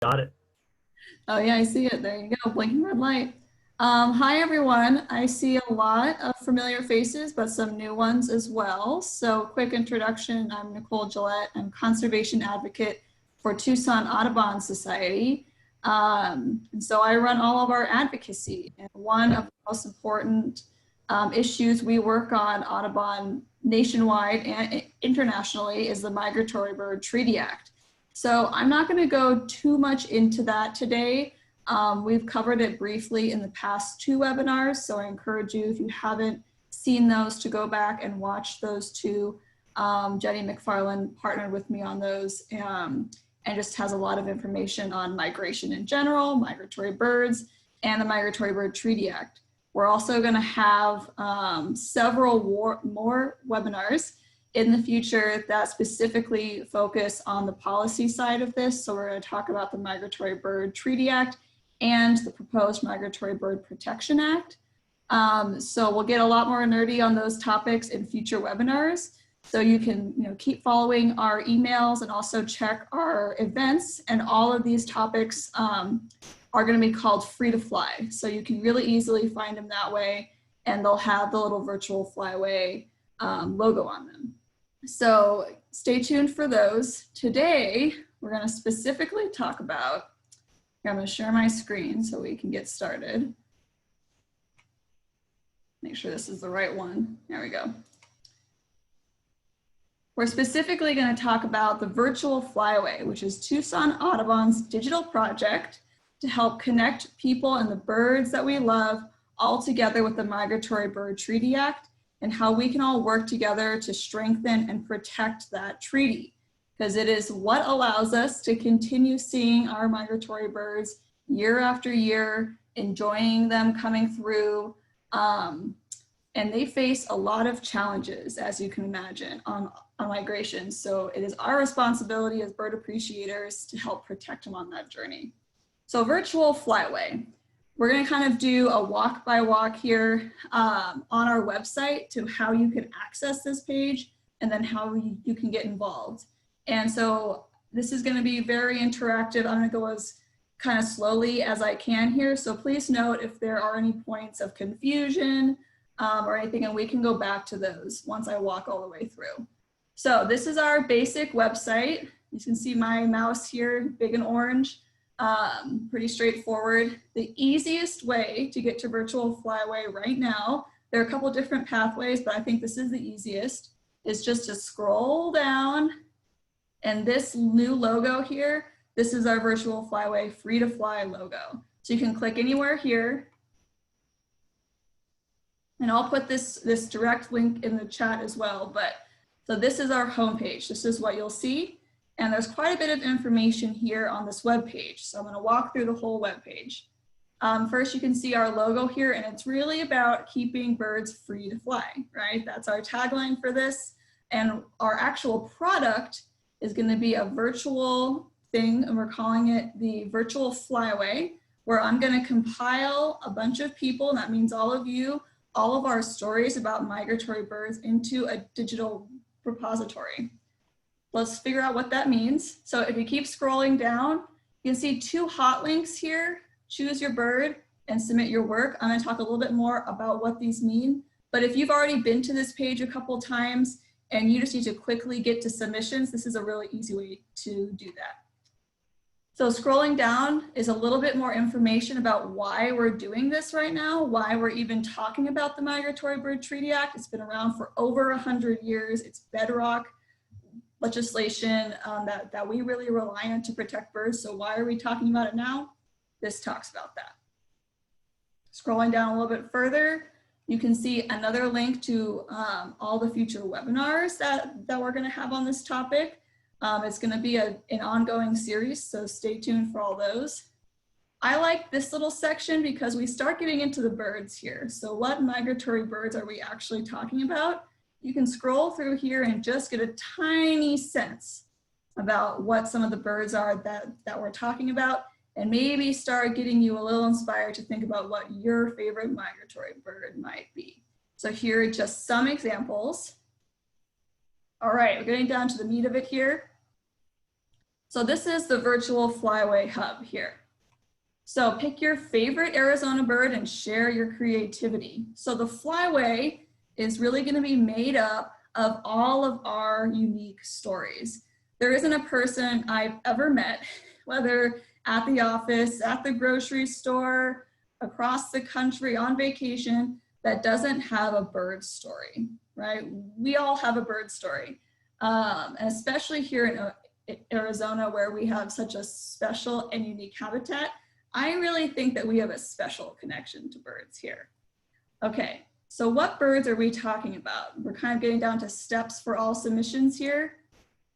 Got it. Oh yeah, I see it. There you go, blinking red light. Hi everyone. I see a lot of familiar faces, but some new ones as well. So quick introduction, I'm Nicole Gillett. I'm conservation advocate for Tucson Audubon Society. And so I run all of our advocacy. And one of the most important issues we work on Audubon nationwide and internationally is the Migratory Bird Treaty Act. So I'm not going to go too much into that today. We've covered it briefly in the past two webinars, so I encourage you, if you haven't seen those, to go back and watch those two. Jenny McFarland partnered with me on those and just has a lot of information on migration in general, migratory birds, and the Migratory Bird Treaty Act. We're also going to have several more webinars in the future that specifically focus on the policy side of this. So we're going to talk about the Migratory Bird Treaty Act and the proposed Migratory Bird Protection Act. So we'll get a lot more nerdy on those topics in future webinars. So you can keep following our emails and also check our events. And all of these topics are going to be called Free to Fly. So you can really easily find them that way. And they'll have the little Virtual Flyway logo on them. So stay tuned for those. Today, we're going to specifically talk about, I'm going to share my screen so we can get started. Make sure this is the right one. There we go. We're specifically going to talk about the Virtual Flyway, which is Tucson Audubon's digital project to help connect people and the birds that we love all together with the Migratory Bird Treaty Act, and how we can all work together to strengthen and protect that treaty, because it is what allows us to continue seeing our migratory birds year after year, enjoying them coming through. And they face a lot of challenges, as you can imagine, on migration. So it is our responsibility as bird appreciators to help protect them on that journey. So Virtual Flyway. We're going to kind of do a walk by walk here on our website to how you can access this page and then how you can get involved. And so this is going to be very interactive. I'm going to go as kind of slowly as I can here. So please note if there are any points of confusion or anything, and we can go back to those once I walk all the way through. So this is our basic website. You can see my mouse here, big and orange. Pretty straightforward. The easiest way to get to Virtual Flyway right now, there are a couple different pathways, but I think this is the easiest, is just to scroll down, and this new logo here, this is our Virtual Flyway Free to Fly logo. So you can click anywhere here, and I'll put this direct link in the chat as well. But so this is our homepage. This is what you'll see. And there's quite a bit of information here on this web page. So I'm going to walk through the whole web page. First, you can see our logo here, and it's really about keeping birds free to fly, right? That's our tagline for this. And our actual product is going to be a virtual thing, and we're calling it the Virtual Flyway, where I'm going to compile a bunch of people, and that means all of you, all of our stories about migratory birds into a digital repository. Let's figure out what that means. So if you keep scrolling down, you can see two hot links here, choose your bird and submit your work. I'm gonna talk a little bit more about what these mean, but if you've already been to this page a couple times and you just need to quickly get to submissions, this is a really easy way to do that. So scrolling down is a little bit more information about why we're doing this right now, why we're even talking about the Migratory Bird Treaty Act. It's been around for over 100 years. It's bedrock legislation that we really rely on to protect birds. So why are we talking about it now? This talks about that. Scrolling down a little bit further, you can see another link to all the future webinars that we're going to have on this topic. It's going to be an ongoing series, so stay tuned for all those. I like this little section because we start getting into the birds here. So what migratory birds are we actually talking about? You can scroll through here and just get a tiny sense about what some of the birds are that we're talking about, and maybe start getting you a little inspired to think about what your favorite migratory bird might be. So here are just some examples. All right, we're getting down to the meat of it here. So this is the Virtual Flyway Hub here. So pick your favorite Arizona bird and share your creativity. So the Flyway is really going to be made up of all of our unique stories. There isn't a person I've ever met, whether at the office, at the grocery store, across the country, on vacation, that doesn't have a bird story, right? We all have a bird story, and especially here in Arizona, where we have such a special and unique habitat. I really think that we have a special connection to birds here. Okay, so what birds are we talking about? We're kind of getting down to steps for all submissions here.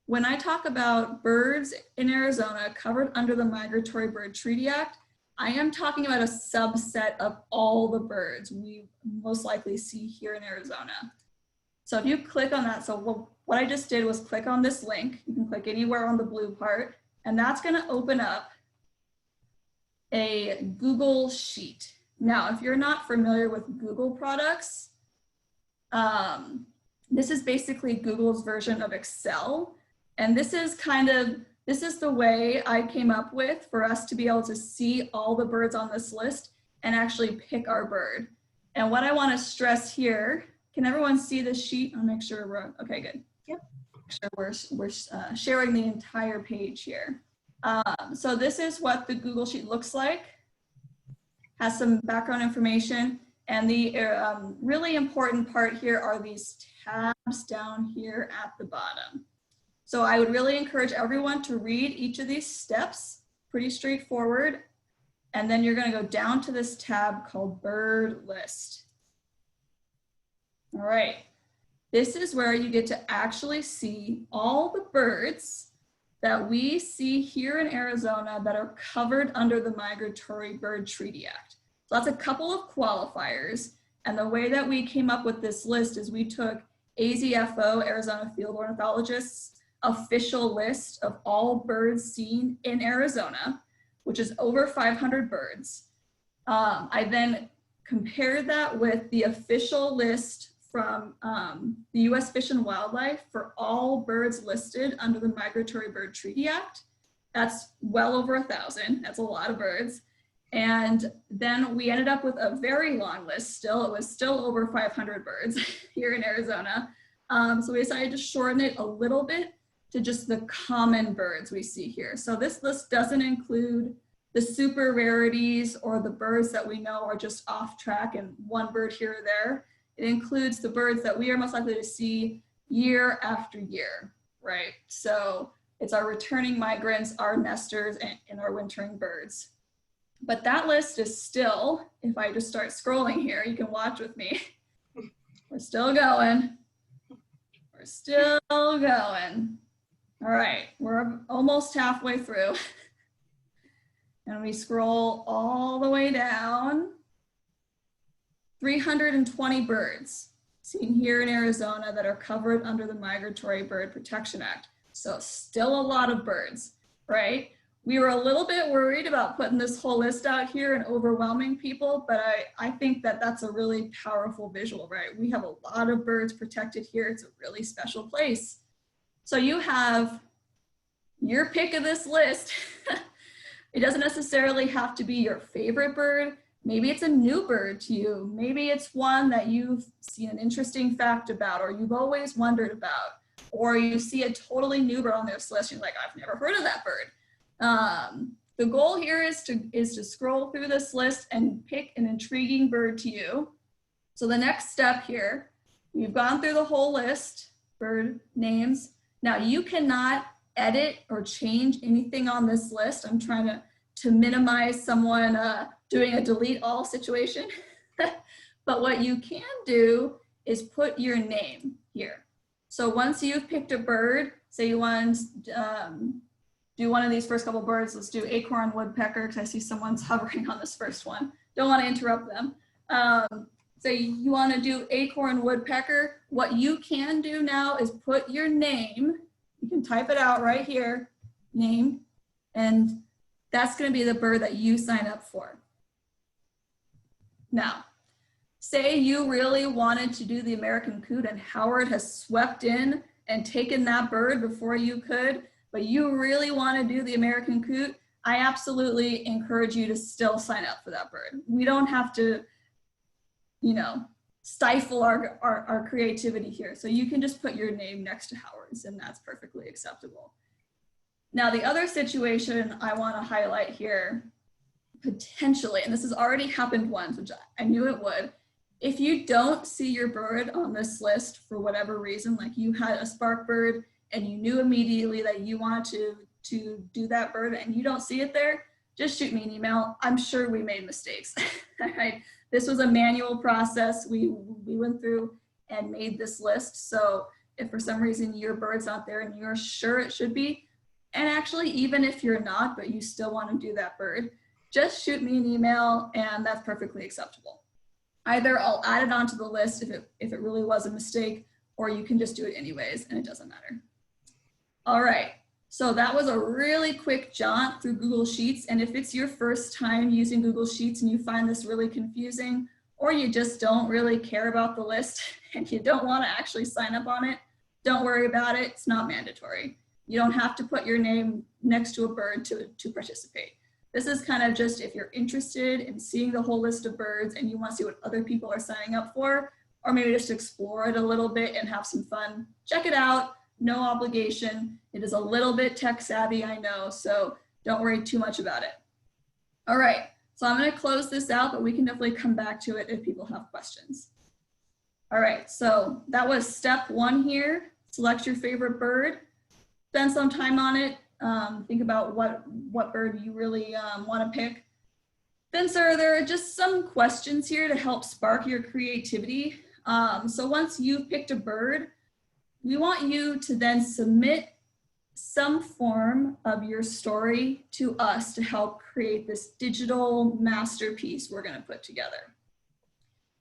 When I talk about birds in Arizona covered under the Migratory Bird Treaty Act, I am talking about a subset of all the birds we most likely see here in Arizona. So if you click on that, so what I just did was click on this link. You can click anywhere on the blue part, and that's going to open up a Google Sheet. Now, if you're not familiar with Google products, this is basically Google's version of Excel. And this is the way I came up with for us to be able to see all the birds on this list and actually pick our bird. And what I want to stress here, can everyone see this sheet? I'll make sure we're, okay, good. Yep. Make sure we're sharing the entire page here. So this is what the Google Sheet looks like. Has some background information, and the really important part here are these tabs down here at the bottom. So I would really encourage everyone to read each of these steps, pretty straightforward, and then you're going to go down to this tab called Bird List. All right, this is where you get to actually see all the birds that we see here in Arizona that are covered under the Migratory Bird Treaty Act. So that's a couple of qualifiers. And the way that we came up with this list is we took AZFO, Arizona Field Ornithologists, official list of all birds seen in Arizona, which is over 500 birds. I then compared that with the official list from the U.S. Fish and Wildlife for all birds listed under the Migratory Bird Treaty Act. That's well over 1,000. That's a lot of birds. And then we ended up with a very long list still. It was still over 500 birds here in Arizona. So we decided to shorten it a little bit to just the common birds we see here. So this list doesn't include the super rarities or the birds that we know are just off track and one bird here or there. It includes the birds that we are most likely to see year after year, right? So it's our returning migrants, our nesters, and our wintering birds. But that list is still, if I just start scrolling here, you can watch with me. We're still going. We're still going. All right, we're almost halfway through. And we scroll all the way down. 320 birds seen here in Arizona that are covered under the Migratory Bird Protection Act. So still a lot of birds, right? We were a little bit worried about putting this whole list out here and overwhelming people, but I think that that's a really powerful visual, right? We have a lot of birds protected here. It's a really special place. So you have your pick of this list. It doesn't necessarily have to be your favorite bird. Maybe it's a new bird to you. Maybe it's one that you've seen an interesting fact about, or you've always wondered about, or you see a totally new bird on this list. You're like, I've never heard of that bird. The goal here is to scroll through this list and pick an intriguing bird to you. So the next step here, we've gone through the whole list, bird names. Now you cannot edit or change anything on this list. I'm trying to minimize someone doing a delete all situation. But what you can do is put your name here. So once you've picked a bird, say you want to do one of these first couple birds, let's do acorn woodpecker, because I see someone's hovering on this first one. Don't want to interrupt them. So you want to do acorn woodpecker. What you can do now is put your name. You can type it out right here, name, and that's going to be the bird that you sign up for. Now, say you really wanted to do the American coot and Howard has swept in and taken that bird before you could, but you really want to do the American coot, I absolutely encourage you to still sign up for that bird. We don't have to, you know, stifle our creativity here. So you can just put your name next to Howard's, and that's perfectly acceptable. Now, the other situation I want to highlight here, potentially, and this has already happened once, which I knew it would, if you don't see your bird on this list for whatever reason, like you had a spark bird and you knew immediately that you wanted to do that bird and you don't see it there, just shoot me an email. I'm sure we made mistakes. Right? This was a manual process. We went through and made this list. So if for some reason your bird's not there and you're sure it should be, and actually even if you're not, but you still want to do that bird, just shoot me an email and that's perfectly acceptable. Either I'll add it onto the list if it really was a mistake, or you can just do it anyways and it doesn't matter. All right, so that was a really quick jaunt through Google Sheets. And if it's your first time using Google Sheets and you find this really confusing, or you just don't really care about the list and you don't want to actually sign up on it, don't worry about it, it's not mandatory. You don't have to put your name next to a bird to participate. This is kind of just if you're interested in seeing the whole list of birds and you want to see what other people are signing up for, or maybe just explore it a little bit and have some fun, check it out, no obligation. It is a little bit tech savvy, I know, so don't worry too much about it. All right, so I'm going to close this out, but we can definitely come back to it if people have questions. All right, so that was step 1 here. Select your favorite bird, spend some time on it. Think about what bird you really want to pick. Then, sir, there are just some questions here to help spark your creativity. So once you've picked a bird, we want you to then submit some form of your story to us to help create this digital masterpiece we're going to put together.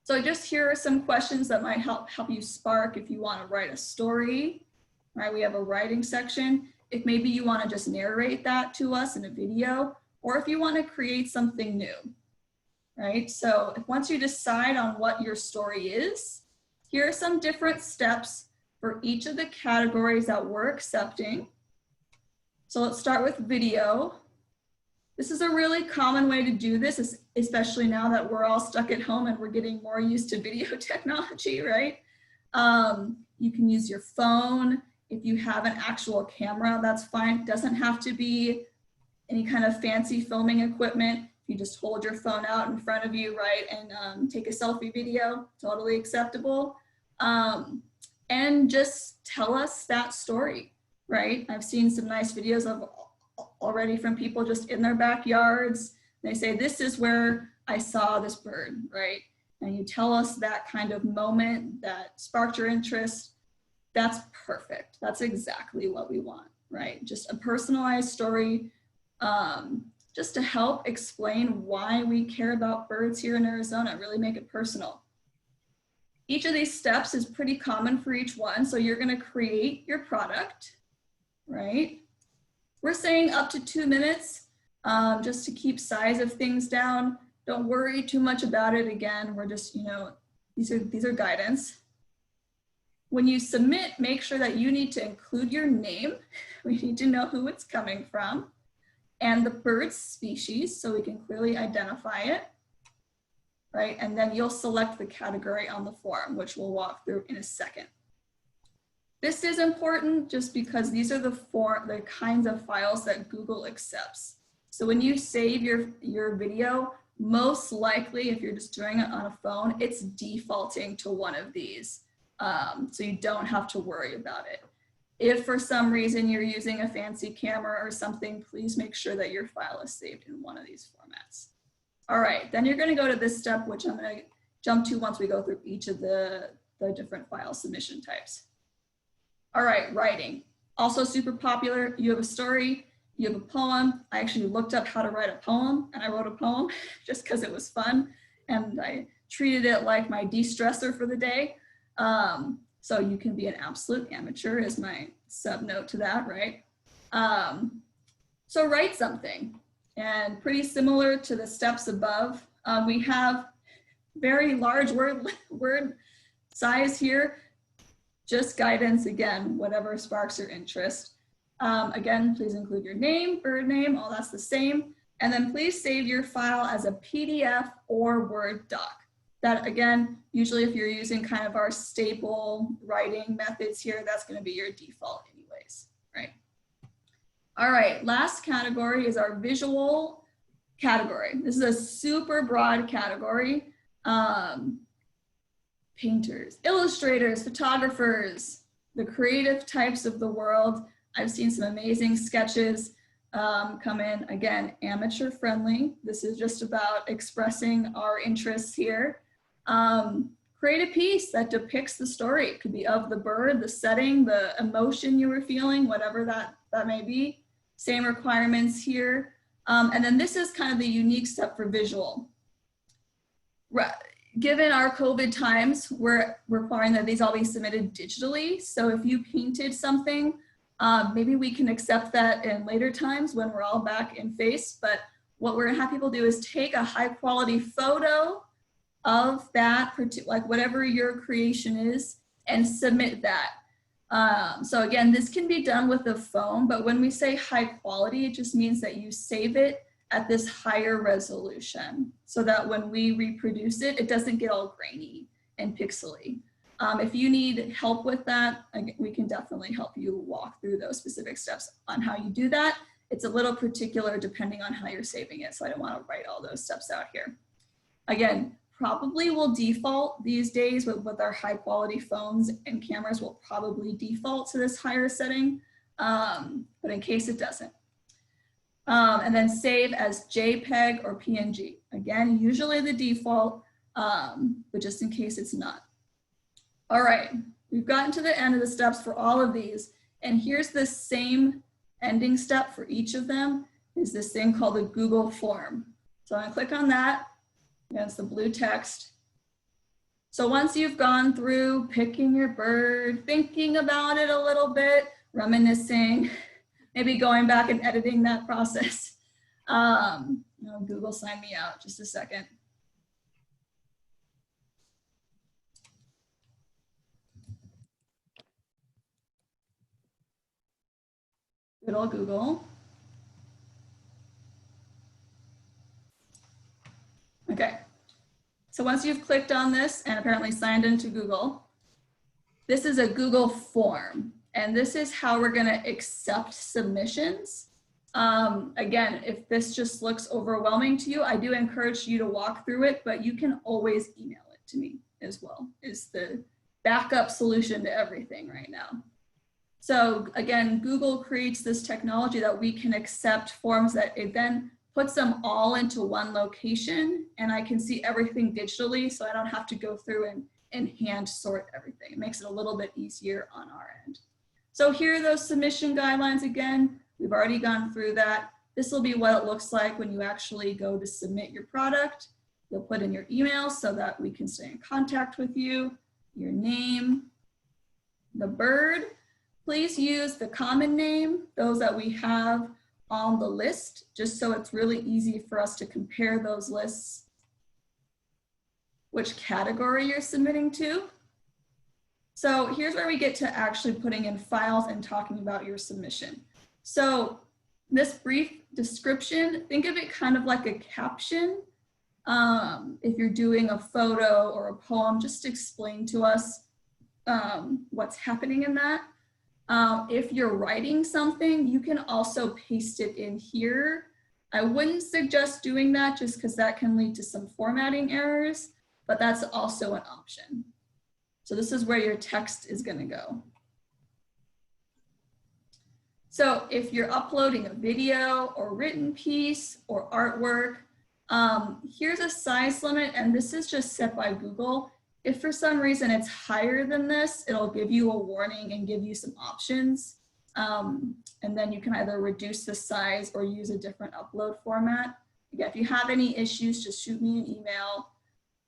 So just here are some questions that might help you spark if you want to write a story. Right, we have a writing section. If maybe you want to just narrate that to us in a video, or if you want to create something new, right? So once you decide on what your story is, here are some different steps for each of the categories that we're accepting. So let's start with video. This is a really common way to do this, especially now that we're all stuck at home and we're getting more used to video technology, right? You can use your phone. If you have an actual camera, that's fine. It doesn't have to be any kind of fancy filming equipment. You just hold your phone out in front of you, right, and take a selfie video, totally acceptable. And just tell us that story, right? I've seen some nice videos of already from people just in their backyards. They say, this is where I saw this bird, right? And you tell us that kind of moment that sparked your interest. That's perfect. That's exactly what we want, right? Just a personalized story, just to help explain why we care about birds here in Arizona, really make it personal. Each of these steps is pretty common for each one. So you're gonna create your product, right? We're saying up to 2 minutes, just to keep size of things down. Don't worry too much about it. Again, we're just, you know, these are guidance. When you submit, make sure that you need to include your name. We need to know who it's coming from and the bird's species so we can clearly identify it, right? And then you'll select the category on the form, which we'll walk through in a second. This is important just because these are the kinds of files that Google accepts. So when you save your video, most likely if you're just doing it on a phone, it's defaulting to one of these. So you don't have to worry about it. If for some reason you're using a fancy camera or something, please make sure that your file is saved in one of these formats. All right, then you're gonna go to this step, which I'm gonna jump to once we go through each of the different file submission types. All right, writing. Also super popular. You have a story, you have a poem. I actually looked up how to write a poem and I wrote a poem just because it was fun. And I treated it like my de-stressor for the day. So you can be an absolute amateur is my sub note to that, right? So write something, and pretty similar to the steps above, we have very large word size here, just guidance again, whatever sparks your interest. Again, please include your name, bird name, all that's the same. And then please save your file as a PDF or Word doc. That again, usually if you're using kind of our staple writing methods here, that's going to be your default anyways, right? All right, last category is our visual category. This is a super broad category. Painters, illustrators, photographers, the creative types of the world. I've seen some amazing sketches come in. Again, amateur friendly. This is just about expressing our interests here. Create a piece that depicts the story. It could be of the bird, the setting, the emotion you were feeling, whatever that may be. Same requirements here. And then this is kind of the unique step for visual. Given our COVID times, we're requiring that these all be submitted digitally. So if you painted something, maybe we can accept that in later times when we're all back in face. But what we're gonna have people do is take a high quality photo of that, like whatever your creation is, and submit that. So again, this can be done with a phone, but when we say high quality, it just means that you save it at this higher resolution so that when we reproduce it, it doesn't get all grainy and pixely. If you need help with that, we can definitely help you walk through those specific steps on how you do that. It's a little particular depending on how you're saving it, so I don't want to write all those steps out here. Again, probably will default these days with our high quality phones and cameras will probably default to this higher setting, but in case it doesn't. And then save as JPEG or PNG. Again, usually the default, but just in case it's not. All right, we've gotten to the end of the steps for all of these, and here's the same ending step for each of them, is this thing called the Google form. So I'm gonna click on that. It's the blue text. So once you've gone through picking your bird, thinking about it a little bit, reminiscing, maybe going back and editing that process. Google sign me out, just a second. Good old Google. Okay, so once you've clicked on this and apparently signed into Google, this is a Google form, and this is how we're gonna accept submissions. Again, if this just looks overwhelming to you, I do encourage you to walk through it, but you can always email it to me as well. It's the backup solution to everything right now. So again, Google creates this technology that we can accept forms that it then puts them all into one location, and I can see everything digitally, so I don't have to go through and hand sort everything. It makes it a little bit easier on our end. So here are those submission guidelines again. We've already gone through that. This will be what it looks like when you actually go to submit your product. You'll put in your email so that we can stay in contact with you, your name, the bird. Please use the common name, those that we have on the list, just so it's really easy for us to compare those lists, which category you're submitting to. So here's where we get to actually putting in files and talking about your submission. So this brief description, think of it kind of like a caption. If you're doing a photo or a poem, just explain to us what's happening in that. If you're writing something, you can also paste it in here. I wouldn't suggest doing that just because that can lead to some formatting errors, but that's also an option. So this is where your text is going to go. So if you're uploading a video or written piece or artwork, here's a size limit, and this is just set by Google. If for some reason it's higher than this, it'll give you a warning and give you some options. And then you can either reduce the size or use a different upload format. Again, if you have any issues, just shoot me an email.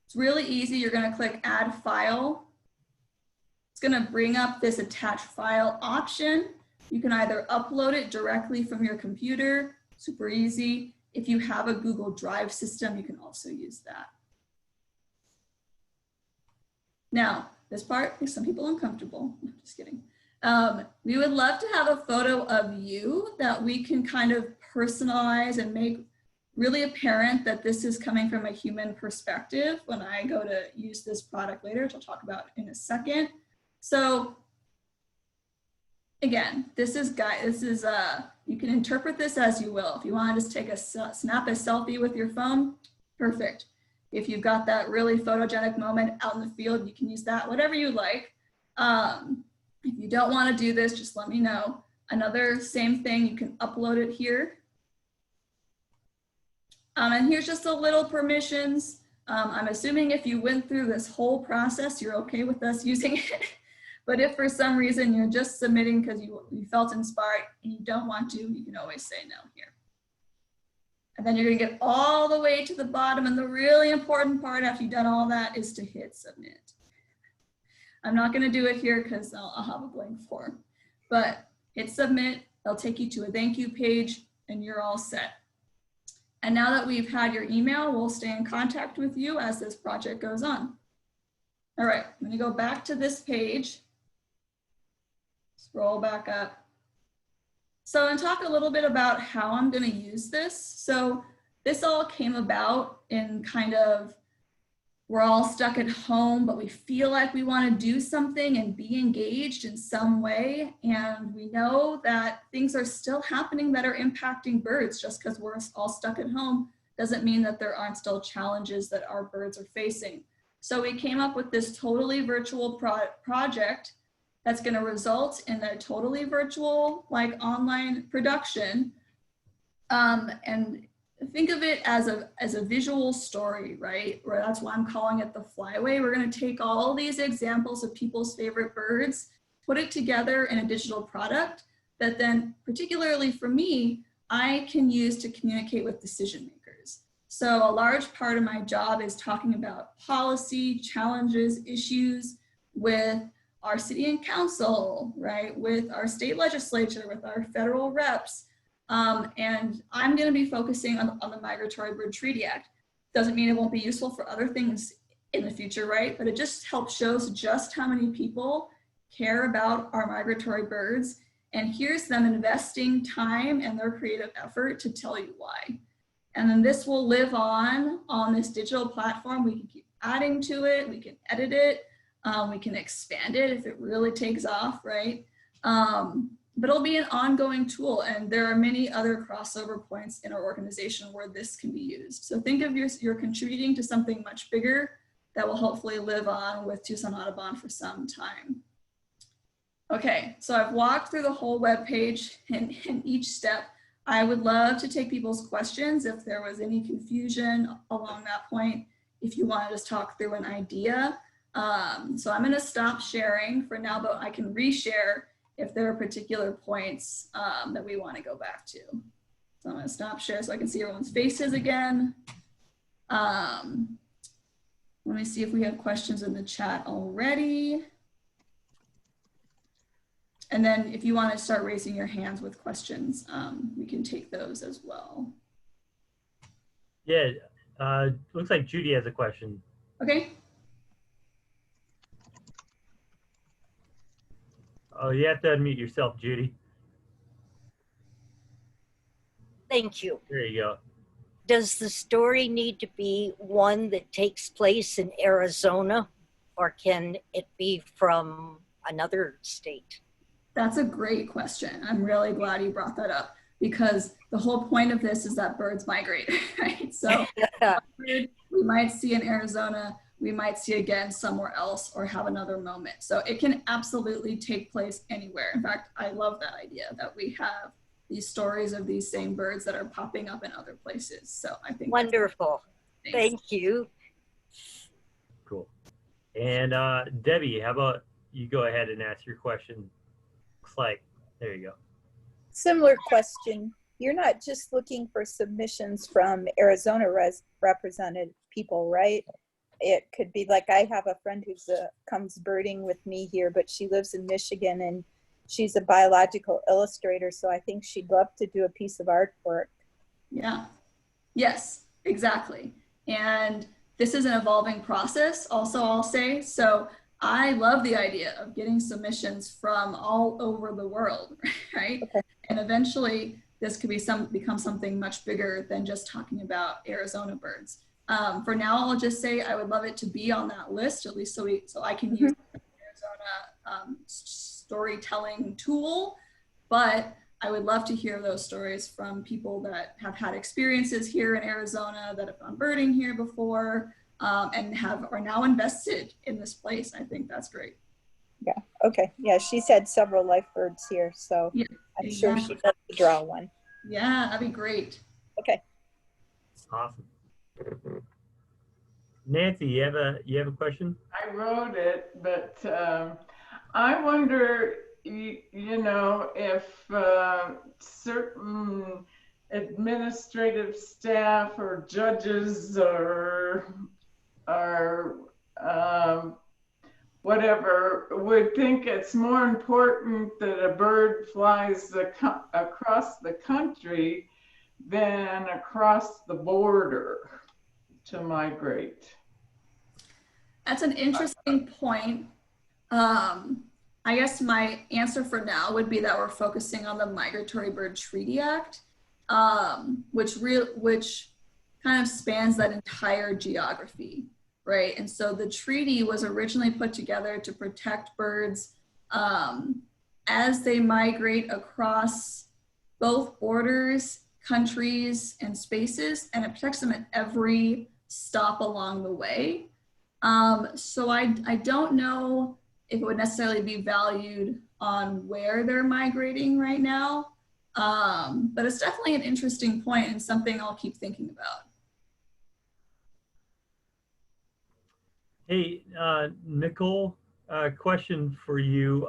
It's really easy. You're going to click Add File. It's going to bring up this Attach File option. You can either upload it directly from your computer, super easy. If you have a Google Drive system, you can also use that. Now, this part makes some people uncomfortable. Just kidding. We would love to have a photo of you that we can kind of personalize and make really apparent that this is coming from a human perspective when I go to use this product later, which I'll talk about in a second. So again, this is, you can interpret this as you will. If you want to just take snap a selfie with your phone, perfect. If you've got that really photogenic moment out in the field, you can use that, whatever you like. If you don't want to do this, just let me know. Another same thing, you can upload it here. And here's just a little permissions. I'm assuming if you went through this whole process, you're okay with us using it. But if for some reason you're just submitting because you felt inspired and you don't want to, you can always say no here. And then you're gonna get all the way to the bottom, and the really important part after you've done all that is to hit submit. I'm not gonna do it here because I'll have a blank form, but hit submit, they'll take you to a thank you page and you're all set. And now that we've had your email, we'll stay in contact with you as this project goes on. All right, I'm gonna go back to this page. Scroll back up. So and talk a little bit about how I'm gonna use this. So this all came about in kind of, we're all stuck at home, but we feel like we wanna do something and be engaged in some way. And we know that things are still happening that are impacting birds. Just because we're all stuck at home doesn't mean that there aren't still challenges that our birds are facing. So we came up with this totally virtual project that's going to result in a totally virtual, like online production. And think of it as a visual story, right? Where that's why I'm calling it the Flyway. We're going to take all these examples of people's favorite birds, put it together in a digital product that then, particularly for me, I can use to communicate with decision makers. So a large part of my job is talking about policy, challenges, issues with our city and council, right? With our state legislature, with our federal reps. And I'm gonna be focusing on the Migratory Bird Treaty Act. Doesn't mean it won't be useful for other things in the future, right? But it just helps shows just how many people care about our migratory birds. And here's them investing time and their creative effort to tell you why. And then this will live on this digital platform. We can keep adding to it, we can edit it, we can expand it if it really takes off, right? But it'll be an ongoing tool, and there are many other crossover points in our organization where this can be used. So think of you're contributing to something much bigger that will hopefully live on with Tucson Audubon for some time. Okay, so I've walked through the whole web page and in each step. I would love to take people's questions if there was any confusion along that point, if you want to just talk through an idea. So I'm going to stop sharing for now, but I can reshare if there are particular points that we want to go back to. So I'm going to stop share so I can see everyone's faces again. Let me see if we have questions in the chat already. And then if you want to start raising your hands with questions, we can take those as well. Yeah, looks like Judy has a question. Okay. Oh, you have to unmute yourself, Judy. Thank you. There you go. Does the story need to be one that takes place in Arizona, or can it be from another state? That's a great question. I'm really glad you brought that up, because the whole point of this is that birds migrate, right? So we might see in Arizona, we might see again somewhere else or have another moment. So it can absolutely take place anywhere. In fact, I love that idea that we have these stories of these same birds that are popping up in other places. So I think wonderful. Thank you. Cool. And Debbie, how about you go ahead and ask your question? Looks like, there you go. Similar question. You're not just looking for submissions from Arizona represented people, right? It could be like, I have a friend who's comes birding with me here, but she lives in Michigan and she's a biological illustrator. So I think she'd love to do a piece of artwork. Yeah, yes, exactly. And this is an evolving process also, I'll say. So I love the idea of getting submissions from all over the world, right? Okay. And eventually this could become something much bigger than just talking about Arizona birds. For now, I'll just say I would love it to be on that list, at least so I can use the Arizona storytelling tool. But I would love to hear those stories from people that have had experiences here in Arizona, that have gone birding here before, and are now invested in this place. I think that's great. Yeah. Okay. Yeah, she's had several life birds here, so Yeah, I'm exactly. sure she'd love to draw one. Yeah, that'd be great. Okay. Awesome. Nancy, you have a question? I wrote it, but I wonder, you know, if certain administrative staff or judges or whatever would think it's more important that a bird flies across the country than across the border to migrate. That's an interesting point. I guess my answer for now would be that we're focusing on the Migratory Bird Treaty Act, which kind of spans that entire geography, right? And so the treaty was originally put together to protect birds as they migrate across both borders, countries, and spaces, and it protects them at every stop along the way. So I don't know if it would necessarily be valued on where they're migrating right now, but it's definitely an interesting point and something I'll keep thinking about. Hey, Nicole, question for you.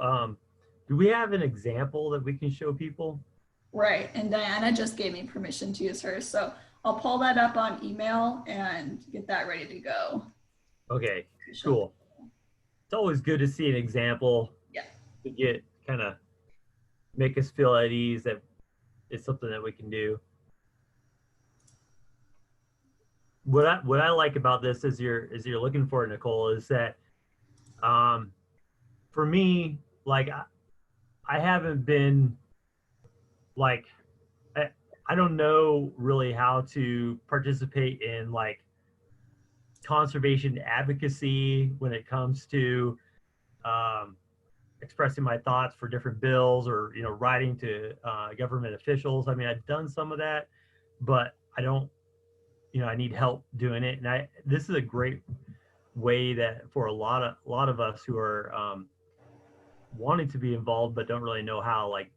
Do we have an example that we can show people? Right, and Diana just gave me permission to use hers, so I'll pull that up on email and get that ready to go. Okay, cool. It's always good to see an example. Yeah. To get kind of make us feel at ease that it's something that we can do. What I like about this as you're looking for it, Nicole, is that for me, like I haven't been like I don't know really how to participate in like conservation advocacy when it comes to expressing my thoughts for different bills or, you know, writing to government officials. I mean, I've done some of that, but I don't, you know, I need help doing it. And this is a great way that for a lot of us who are wanting to be involved but don't really know how, like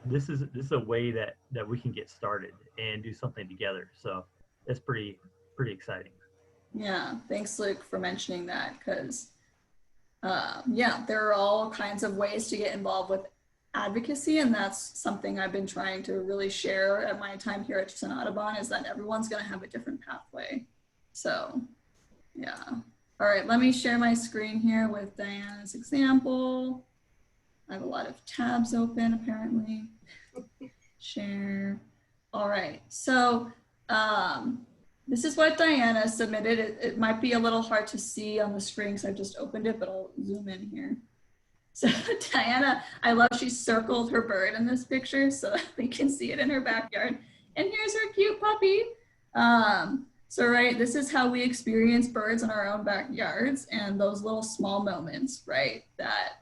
this is a way that we can get started and do something together. So it's pretty exciting. Yeah, thanks, Luke, for mentioning that, because yeah, there are all kinds of ways to get involved with advocacy, and that's something I've been trying to really share at my time here at Tucson Audubon, is that everyone's going to have a different pathway. So yeah. All right, let me share my screen here with Diana's example. I have a lot of tabs open apparently. Share. All right, so this is what Diana submitted. It might be a little hard to see on the screen because I've just opened it, but I'll zoom in here. So Diana, I love she circled her bird in this picture so that we can see it in her backyard. And here's her cute puppy. So right, this is how we experience birds in our own backyards, and those little small moments, right, that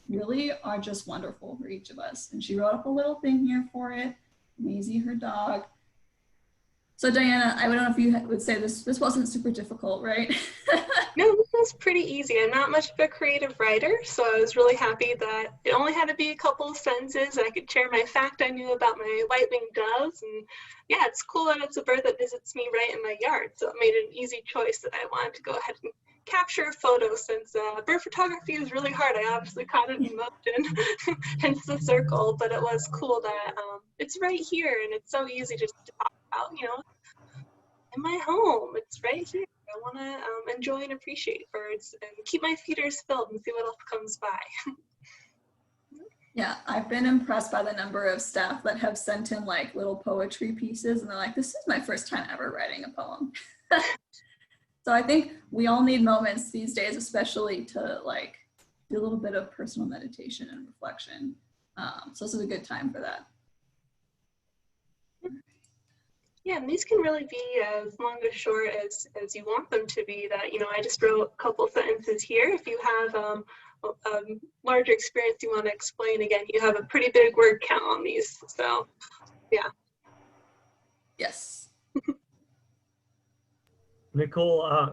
really are just wonderful for each of us. And she wrote up a little thing here for it. Maisie, her dog. So Diana, I don't know if you would say this wasn't super difficult, right? No, this was pretty easy. I'm not much of a creative writer, so I was really happy that it only had to be a couple of sentences and I could share my fact I knew about my white-winged doves. And yeah, it's cool that it's a bird that visits me right in my yard, so it made an easy choice that I wanted to go ahead and capture a photo, since bird photography is really hard. I obviously caught it in motion, hence the circle, but it was cool that it's right here and it's so easy just to talk about, you know, in my home. It's right here. I want to enjoy and appreciate birds and keep my feeders filled and see what else comes by. Yeah, I've been impressed by the number of staff that have sent in like little poetry pieces, and they're like, this is my first time ever writing a poem. So I think we all need moments these days, especially to like do a little bit of personal meditation and reflection. So this is a good time for that. Yeah, and these can really be as long or short as you want them to be. That, you know, I just wrote a couple sentences here. If you have a larger experience you want to explain, again, you have a pretty big word count on these. So, yeah. Yes. Nicole,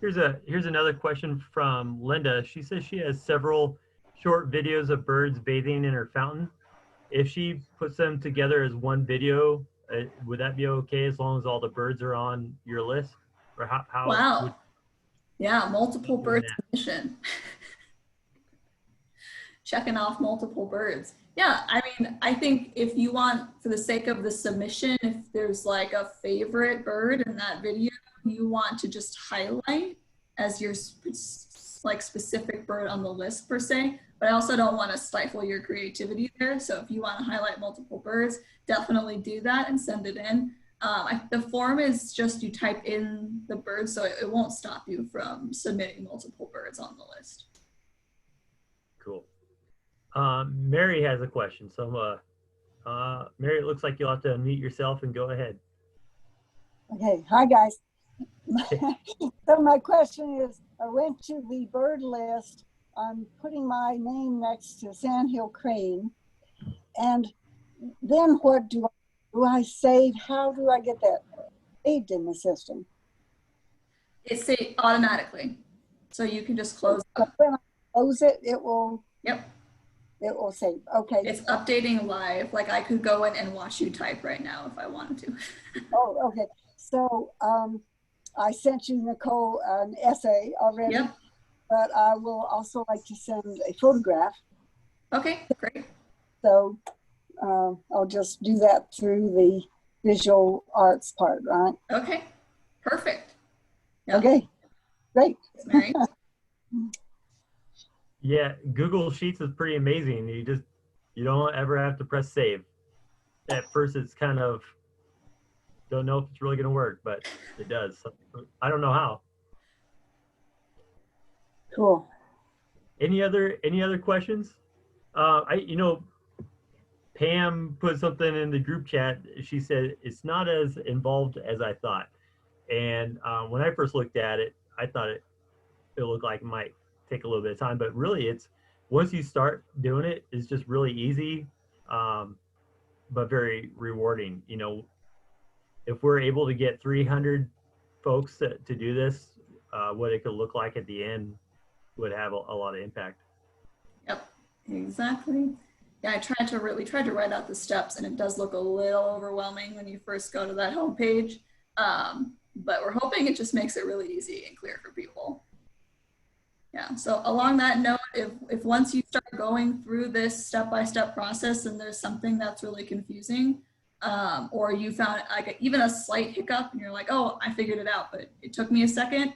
here's another question from Linda. She says she has several short videos of birds bathing in her fountain. If she puts them together as one video, would that be okay as long as all the birds are on your list? Or how Wow. Yeah, multiple bird submission. Checking off multiple birds. Yeah, I mean, I think if you want, for the sake of the submission, if there's like a favorite bird in that video you want to just highlight as your like specific bird on the list per se, but I also don't want to stifle your creativity there. So if you want to highlight multiple birds, definitely do that and send it in. The form is just you type in the bird, so it won't stop you from submitting multiple birds on the list. Cool. Mary has a question. So Mary, it looks like you'll have to unmute yourself and go ahead. Okay, hi guys. So my question is, I went to the bird list. I'm putting my name next to Sandhill Crane. And then what do I save? How do I get that saved in the system? It's saved automatically. So you can just close But when I close it, it will, Yep. It will save. Okay. It's updating live. Like I could go in and watch you type right now if I wanted to. Oh, okay. So I sent you, Nicole, an essay already. Yep. But I will also like to send a photograph. Okay, great. So I'll just do that through the visual arts part, right? Okay, perfect. Yep. Okay, great. Mary. Yeah, Google Sheets is pretty amazing. You don't ever have to press save. At first, it's kind of don't know if it's really going to work, but it does. I don't know how. Cool. Any other questions? Pam put something in the group chat. She said it's not as involved as I thought. And when I first looked at it, I thought it looked like it might take a little bit of time, but really it's once you start doing it, it's just really easy, but very rewarding. You know, if we're able to get 300 folks to do this, what it could look like at the end would have a lot of impact. Yep, exactly. Yeah, I tried to write out the steps, and it does look a little overwhelming when you first go to that homepage. But we're hoping it just makes it really easy and clear for people. Yeah, so along that note, if once you start going through this step-by-step process and there's something that's really confusing, or you found like even a slight hiccup and you're like, oh, I figured it out, but it took me a second,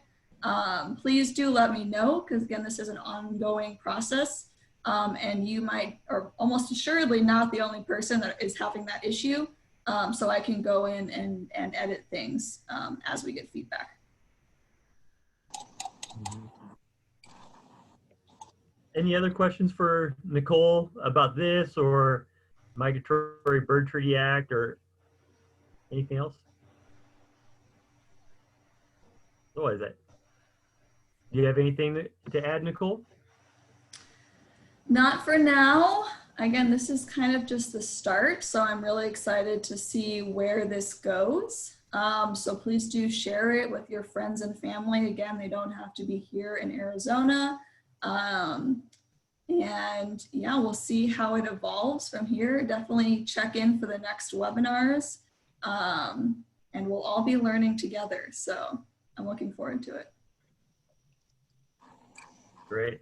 please do let me know, because again, this is an ongoing process, and you might, or almost assuredly not the only person that is having that issue, so I can go in and edit things as we get feedback. Mm-hmm. Any other questions for Nicole about this or Migratory Bird Treaty Act or anything else? What is it? Do you have anything to add, Nicole? Not for now. Again, this is kind of just the start, so I'm really excited to see where this goes. So please do share it with your friends and family. Again, they don't have to be here in Arizona. And yeah, we'll see how it evolves from here. Definitely check in for the next webinars, and we'll all be learning together. So I'm looking forward to it. Great.